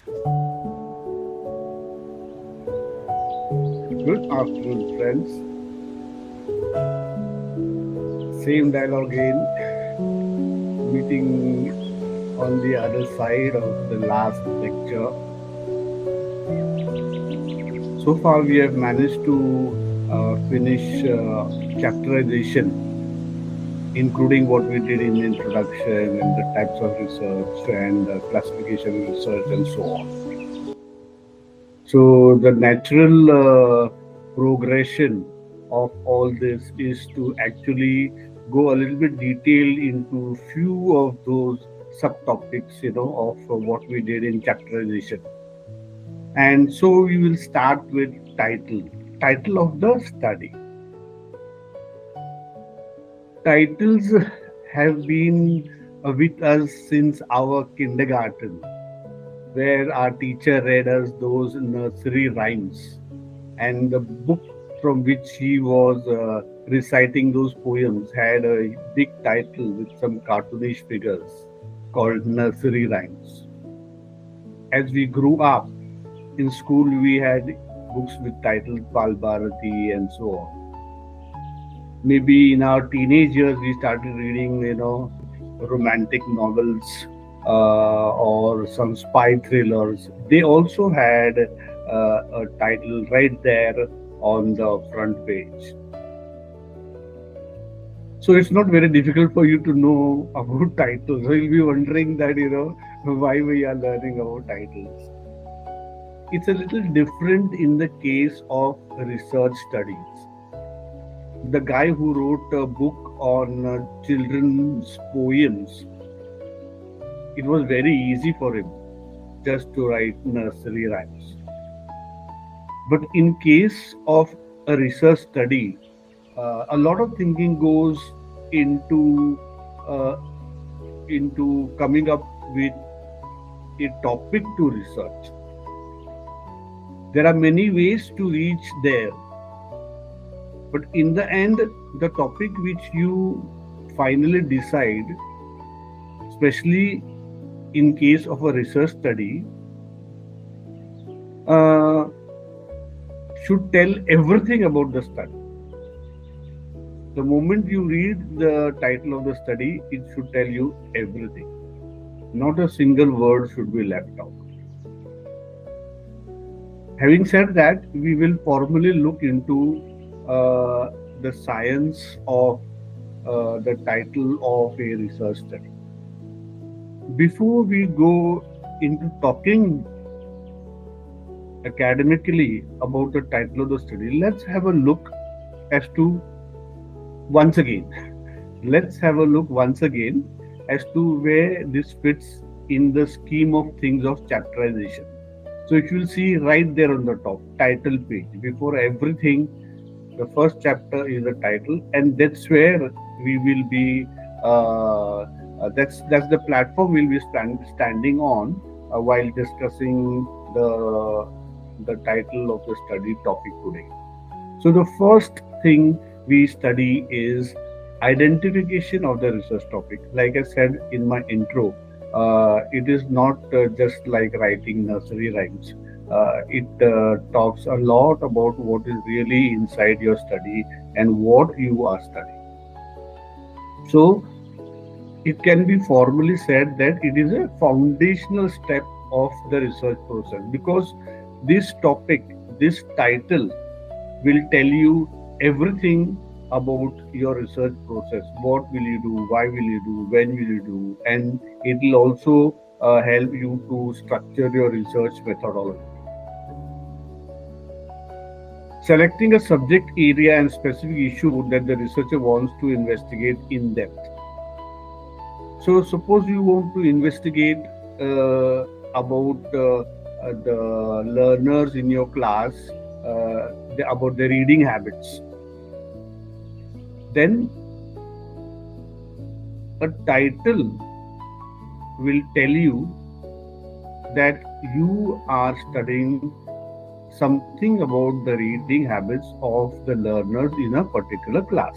Good afternoon, friends. Same dialogue again, meeting on the other side of the last lecture. So far, we have managed to finish chapterization, including what we did in introduction and the types of research and classification research and so on. So the natural progression of all this is to actually go a little bit detailed into few of those subtopics, of what we did in chapterization. And so we will start with title of the study. Titles have been with us since our kindergarten, where our teacher read us those nursery rhymes, and the book from which he was reciting those poems had a big title with some cartoonish figures called Nursery Rhymes. As we grew up in school, we had books with titles Bal Bharati and so on. Maybe in our teenage years, we started reading, romantic novels or some spy thrillers. They also had a title right there on the front page. So it's not very difficult for you to know about titles. So you'll be wondering that, why we are learning about titles. It's a little different in the case of research studies. The guy who wrote a book on children's poems, it was very easy for him just to write nursery rhymes. But in case of a research study, a lot of thinking goes into coming up with a topic to research. There are many ways to reach there, but in the end, the topic which you finally decide, especially in case of a research study, should tell everything about the study. The moment you read the title of the study, it should tell you everything. Not a single word should be left out. Having said that, we will formally look into the science of the title of a research study. Before we go into talking academically about the title of the study, let's have a look once again as to where this fits in the scheme of things of chapterization. So if you'll see right there on the top, title page, before everything, the first chapter is the title, and that's where we will be, that's the platform we'll be standing on while discussing the title of the study topic today. So the first thing we study is identification of the research topic. Like I said in my intro, it is not just like writing nursery rhymes. It talks a lot about what is really inside your study and what you are studying. So it can be formally said that it is a foundational step of the research process, because this topic, this title will tell you everything about your research process. What will you do? Why will you do? When will you do? And it will also help you to structure your research methodology. Selecting a subject area and specific issue that the researcher wants to investigate in depth. So suppose you want to investigate about the learners in your class, about their reading habits. Then a title will tell you that you are studying something about the reading habits of the learners in a particular class.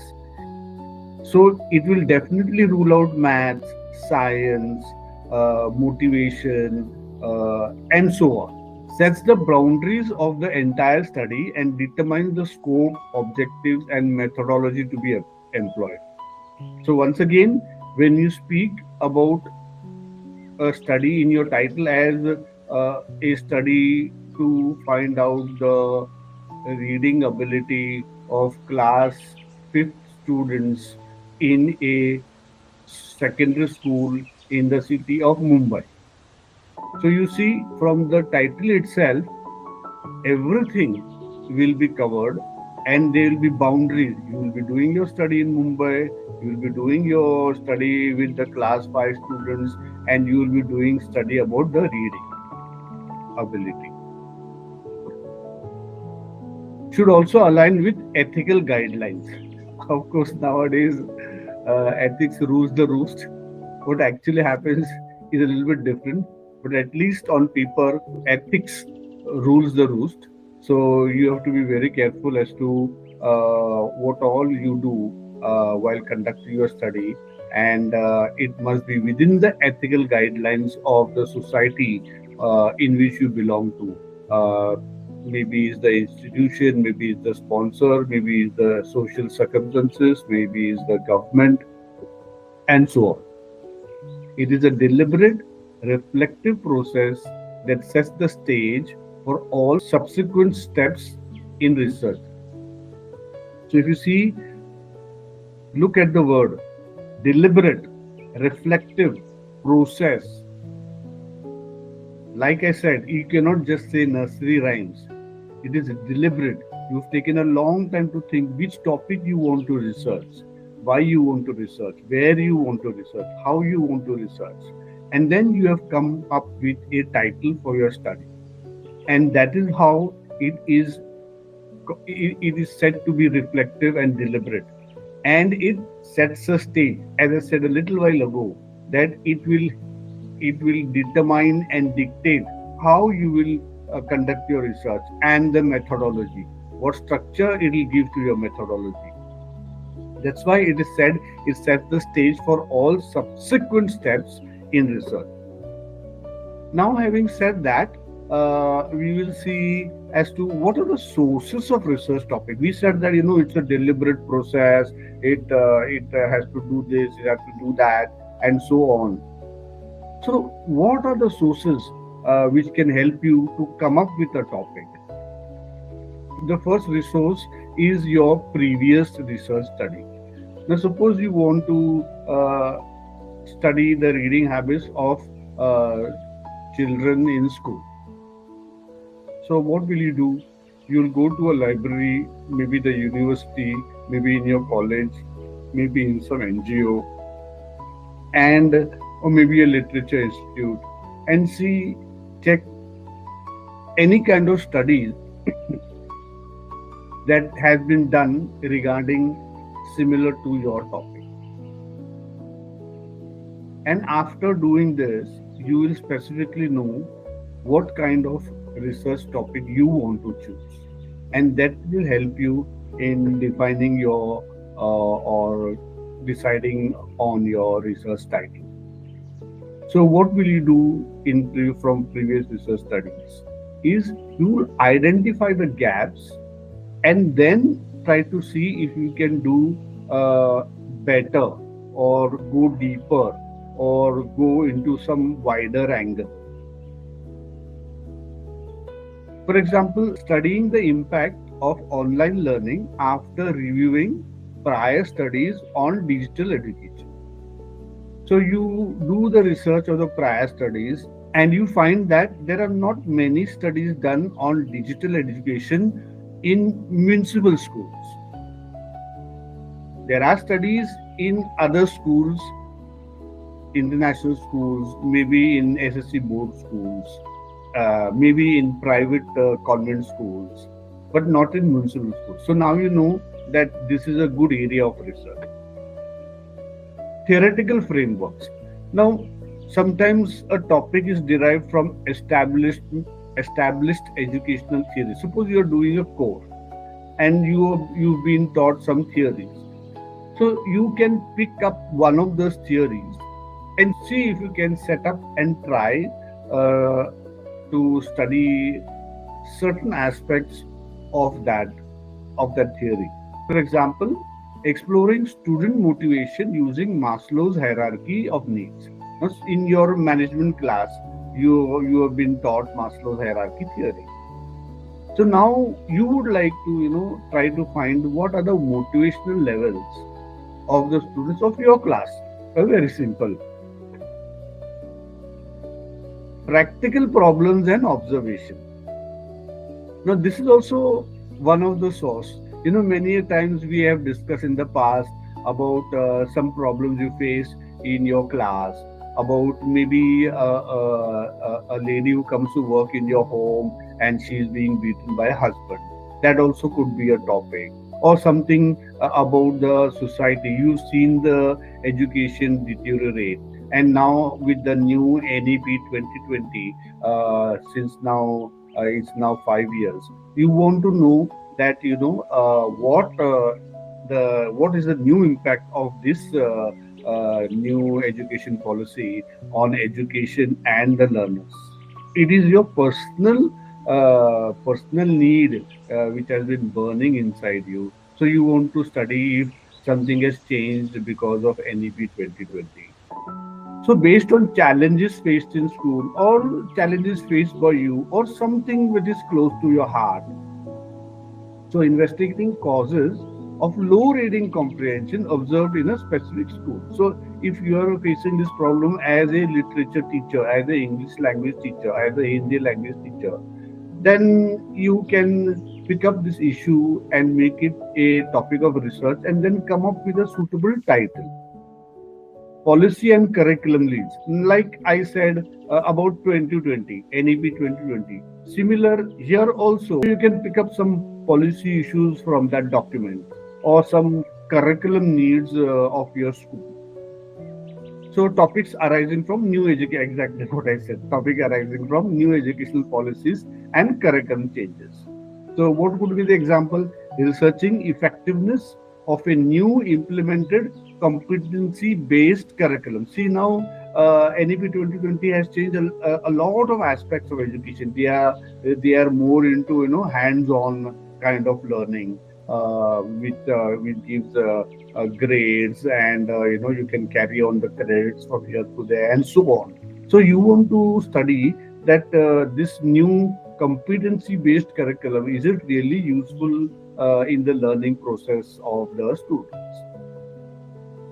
So it will definitely rule out maths, science, motivation, and so on. Sets the boundaries of the entire study and determines the scope, objectives, and methodology to be employed. So, once again, when you speak about a study in your title as a study to find out the reading ability of class 5th students in a secondary school in the city of Mumbai. So you see from the title itself, everything will be covered and there will be boundaries. You will be doing your study in Mumbai, you will be doing your study with the class 5 students, and you will be doing study about the reading ability. Should also align with ethical guidelines. Of course, nowadays ethics rules the roost. What actually happens is a little bit different, but at least on paper, ethics rules the roost. So you have to be very careful as to what all you do while conducting your study, and it must be within the ethical guidelines of the society in which you belong to. Maybe it's the institution, maybe it's the sponsor, maybe it's the social circumstances, maybe it's the government, and so on. It is a deliberate, reflective process that sets the stage for all subsequent steps in research. So, if you see, look at the word deliberate, reflective process. Like I said, you cannot just say nursery rhymes. It is deliberate. You've taken a long time to think which topic you want to research, why you want to research, where you want to research, how you want to research. And then you have come up with a title for your study. And that is how it is said to be reflective and deliberate. And it sets a stage, as I said a little while ago, that it will determine and dictate how you will conduct your research and the methodology, what structure it will give to your methodology. That's why it is said it sets the stage for all subsequent steps in research. Now, having said that, we will see as to what are the sources of research topic. We said that it's a deliberate process. It has to do this, it has to do that, and so on. So, what are the sources which can help you to come up with a topic? The first resource is your previous research study. Now, suppose you want to study the reading habits of children in school. So, what will you do? You'll go to a library, maybe the university, maybe in your college, maybe in some NGO, or maybe a literature institute, and check any kind of studies that has been done regarding similar to your topic. And after doing this, you will specifically know what kind of research topic you want to choose, and that will help you in defining your or deciding on your research title. So, what will you do from previous research studies? Is you will identify the gaps and then try to see if you can do better or go deeper or go into some wider angle. For example, studying the impact of online learning after reviewing prior studies on digital education. So you do the research of the prior studies and you find that there are not many studies done on digital education in municipal schools. There are studies in other schools, international schools, maybe in SSC board schools, maybe in private convent schools, but not in municipal schools. So now you know that this is a good area of research. Theoretical frameworks. Now, sometimes a topic is derived from established educational theories. Suppose you are doing a course and you've been taught some theories. So you can pick up one of those theories and see if you can set up and try uh, to study certain aspects of that theory. For example, exploring student motivation using Maslow's hierarchy of needs. Now, in your management class, you have been taught Maslow's hierarchy theory. So now you would like to try to find what are the motivational levels of the students of your class. Very simple. Practical problems and observation. Now, this is also one of the source. Many times we have discussed in the past about some problems you face in your class, about maybe a lady who comes to work in your home and she is being beaten by a husband. That also could be a topic. Or something about the society. You've seen the education deteriorate. And now with the new NEP 2020, since now it's now 5 years. You want to know that what is the new impact of this new education policy on education and the learners. It is your personal need which has been burning inside you. So you want to study if something has changed because of NEP 2020. So, based on challenges faced in school or challenges faced by you or something which is close to your heart, so investigating causes of low reading comprehension observed in a specific school. So, if you are facing this problem as a literature teacher, as a English language teacher, as a Hindi language teacher, then you can pick up this issue and make it a topic of research and then come up with a suitable title. Policy and curriculum leads. Like I said about 2020, NEP 2020. Similar here also, you can pick up some policy issues from that document or some curriculum needs of your school. So topics arising from new education, exactly what I said, topic arising from new educational policies and curriculum changes. So what could be the example? Researching effectiveness of a new implemented competency based curriculum. See now, NEP 2020 has changed a lot of aspects of education. They are more into hands on kind of learning, which gives grades, and you can carry on the credits from here to there and so on. So you want to study that this new competency based curriculum, is it really useful in the learning process of the students?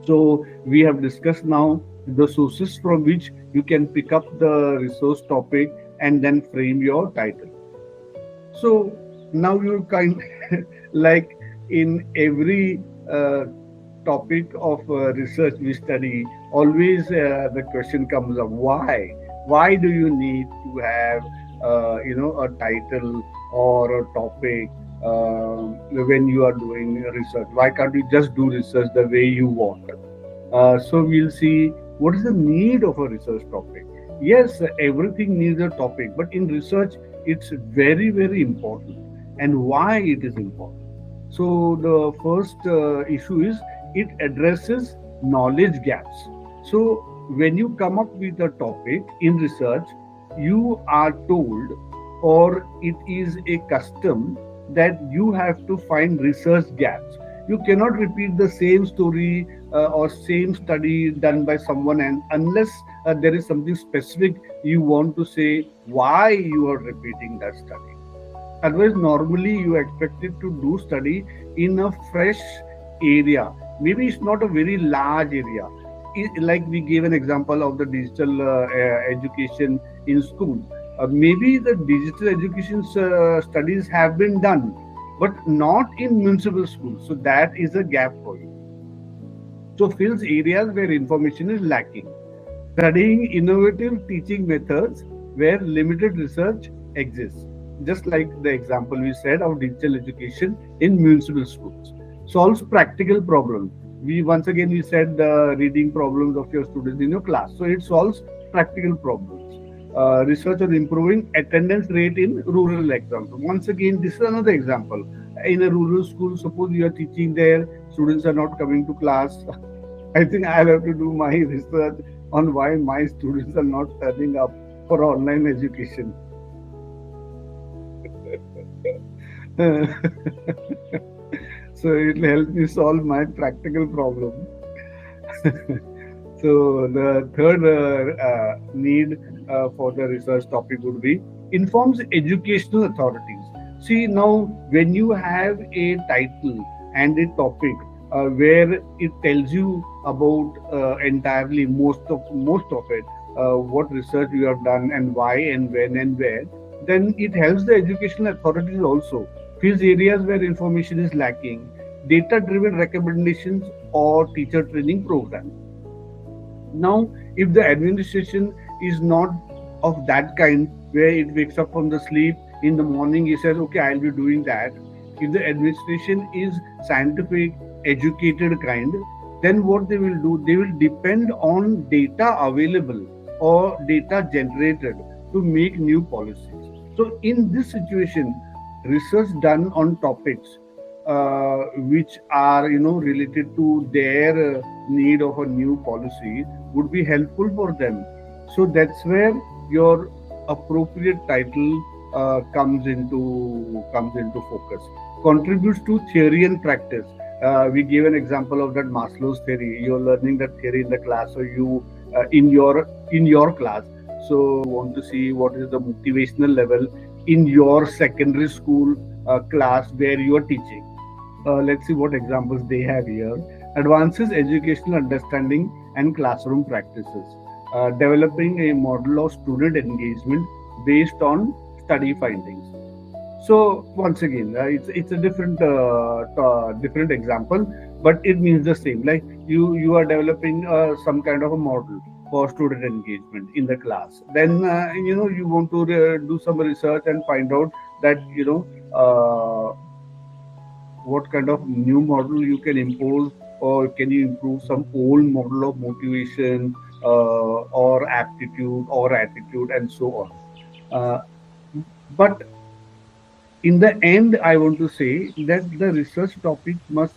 So we have discussed now the sources from which you can pick up the resource topic and then frame your title. So now you kind like in every topic of research we study, always the question comes up: why do you need to have a title or a topic when you are doing research? Why can't you just do research the way you want? So we'll see what is the need of a research topic. Yes, everything needs a topic, but in research, it's very, very important. And why it is important? So the first issue is it addresses knowledge gaps. So when you come up with a topic in research, you are told, or it is a custom, that you have to find research gaps. You cannot repeat the same story or same study done by someone, and unless there is something specific you want to say why you are repeating that study. Otherwise, normally you are expected to do study in a fresh area. Maybe it's not a very large area. Like we gave an example of the digital education in school. Maybe the digital education studies have been done, but not in municipal schools. So that is a gap for you. So fills areas where information is lacking. Studying innovative teaching methods where limited research exists. Just like the example we said of digital education in municipal schools. Solves practical problems. We said the reading problems of your students in your class. So it solves practical problems. Research on improving attendance rate in rural example. Once again, this is another example. In a rural school, suppose you are teaching there, students are not coming to class. I think I'll have to do my research on why my students are not turning up for online education. So it will help me solve my practical problem. So the third need for the research topic would be informs educational authorities. See, now when you have a title and a topic where it tells you about entirely most of it, what research you have done and why and when and where, then it helps the educational authorities also fills areas where information is lacking, data driven recommendations or teacher training programs. Now, if the administration is not of that kind where it wakes up from the sleep in the morning, he says, okay, I'll be doing that. If the administration is scientific, educated kind, then what they will do, they will depend on data available or data generated to make new policies. So, in this situation, research done on topics which are related to their need of a new policy would be helpful for them. So that's where your appropriate title comes into focus. Contributes to theory and practice. We gave an example of that Maslow's theory. You're learning that theory in the class, so you in your class. So want to see what is the motivational level in your secondary school class where you are teaching. Let's see what examples they have here. Advances educational understanding and classroom practices. Developing a model of student engagement based on study findings. So once again, it's a different example, but it means the same. Like you are developing some kind of a model for student engagement in the class. Then you want to do some research and find out that what kind of new model you can impose, or can you improve some old model of motivation or aptitude or attitude and so on. But in the end, I want to say that the research topic must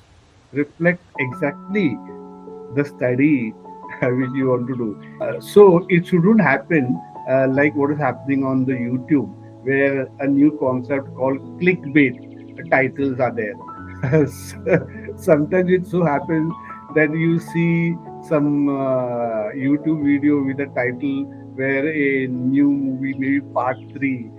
reflect exactly the study which you want to do. So it shouldn't happen like what is happening on the YouTube, where a new concept called clickbait titles are there. Sometimes it so happens that you see some YouTube video with a title where a new movie, maybe part three,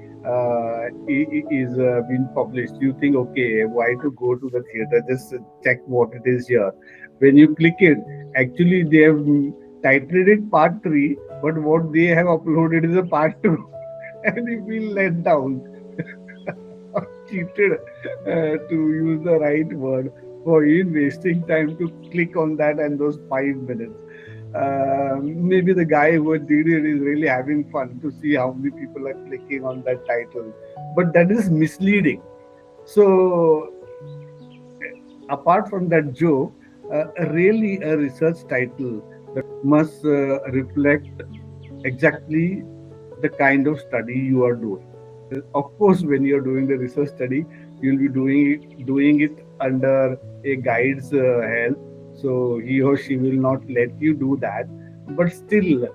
is being published. You think, okay, why to go to the theater? Just check what it is here. When you click it, actually they have titled it part three, but what they have uploaded is a part two, and you feel let down. Cheated, to use the right word, for even wasting time to click on that and those 5 minutes. Maybe the guy who did it is really having fun to see how many people are clicking on that title, but that is misleading. So, apart from that joke, really a research title must reflect exactly the kind of study you are doing. Of course, when you're doing the research study, you'll be doing it under a guide's help. So he or she will not let you do that. But still,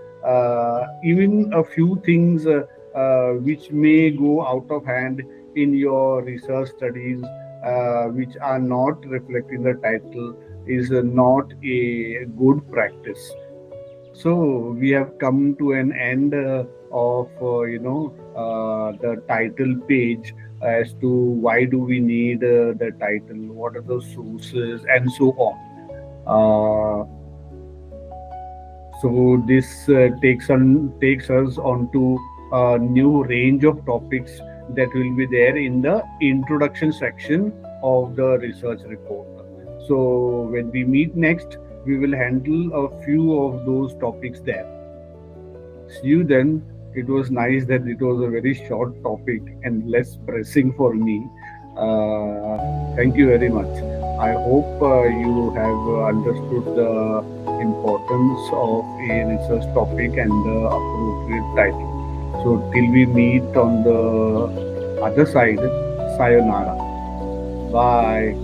even a few things which may go out of hand in your research studies, which are not reflected in the title, is not a good practice. So we have come to an end of the title page as to why do we need the title, what are the sources, and so on. Uh, so this takes us on to a new range of topics that will be there in the introduction section of the research report. So when we meet next, we will handle a few of those topics there. See you then. It was nice that it was a very short topic and less pressing for me. Thank you very much. I hope you have understood the importance of a research topic and the appropriate title. So, till we meet on the other side, sayonara. Bye.